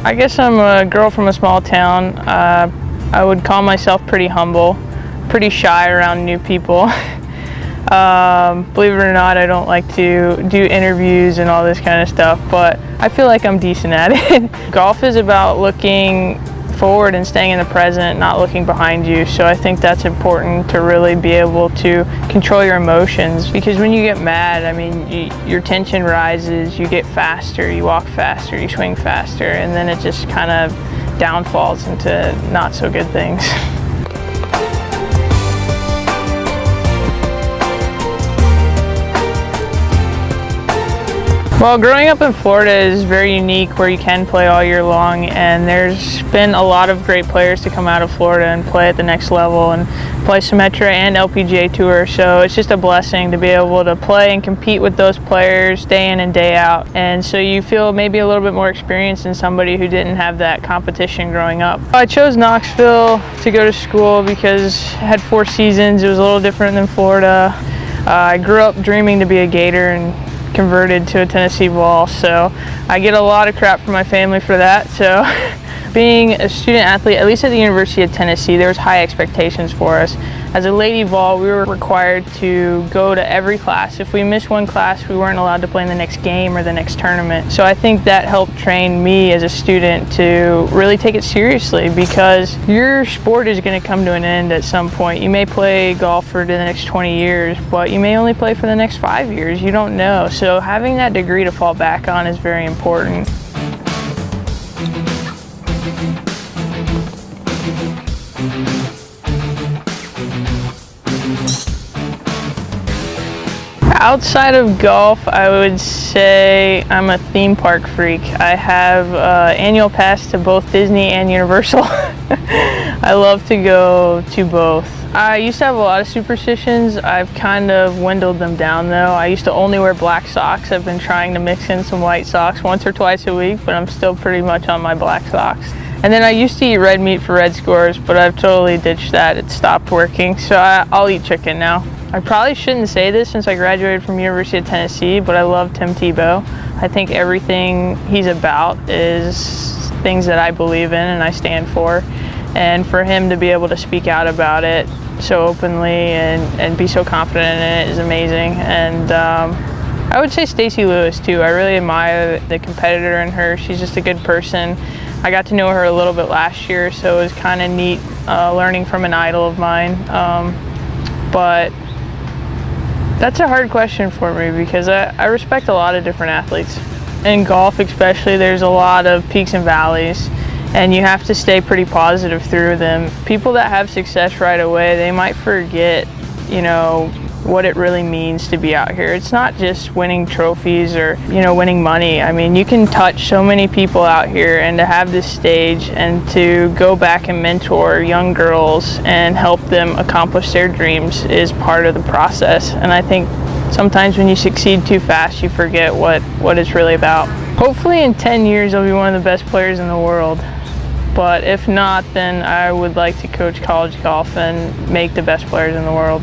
I guess I'm a girl from a small town. I would call myself pretty humble, pretty shy around new people. Believe it or not, I don't like to do interviews and all this kind of stuff, but I feel like I'm decent at it. Golf is about looking forward and staying in the present, not looking behind you. So I think that's important to really be able to control your emotions, because when you get mad, I mean, your tension rises, you get faster, you walk faster, you swing faster, and then it just kind of downfalls into not so good things. Well, growing up in Florida is very unique, where you can play all year long, and there's been a lot of great players to come out of Florida and play at the next level and play Symetra and LPGA Tour. So it's just a blessing to be able to play and compete with those players day in and day out. And so you feel maybe a little bit more experienced than somebody who didn't have that competition growing up. I chose Knoxville to go to school because it had 4 seasons. It was a little different than Florida. I grew up dreaming to be a Gator and converted to a Tennessee Vol, so I get a lot of crap from my family for that. So being a student athlete, at least at the University of Tennessee, there was high expectations for us. As a Lady Vol, we were required to go to every class. If we missed one class, we weren't allowed to play in the next game or the next tournament. So I think that helped train me as a student to really take it seriously, because your sport is going to come to an end at some point. You may play golf for the next 20 years, but you may only play for the next 5 years. You don't know. So having that degree to fall back on is very important. Outside of golf, I would say I'm a theme park freak. I have an annual pass to both Disney and Universal. I love to go to both. I used to have a lot of superstitions. I've kind of dwindled them down though. I used to only wear black socks. I've been trying to mix in some white socks once or twice a week, but I'm still pretty much on my black socks. And then I used to eat red meat for red scores, but I've totally ditched that. It stopped working, so I'll eat chicken now. I probably shouldn't say this since I graduated from University of Tennessee, but I love Tim Tebow. I think everything he's about is things that I believe in and I stand for. And for him to be able to speak out about it so openly and be so confident in it is amazing. And I would say Stacey Lewis too. I really admire the competitor in her. She's just a good person. I got to know her a little bit last year, so it was kind of neat learning from an idol of mine. But that's a hard question for me, because I respect a lot of different athletes. In golf especially, there's a lot of peaks and valleys, and you have to stay pretty positive through them. People that have success right away, they might forget, what it really means to be out here. It's not just winning trophies or, winning money. I mean, you can touch so many people out here, and to have this stage and to go back and mentor young girls and help them accomplish their dreams is part of the process. And I think sometimes when you succeed too fast, you forget what it's really about. Hopefully in 10 years, I'll be one of the best players in the world. But if not, then I would like to coach college golf and make the best players in the world.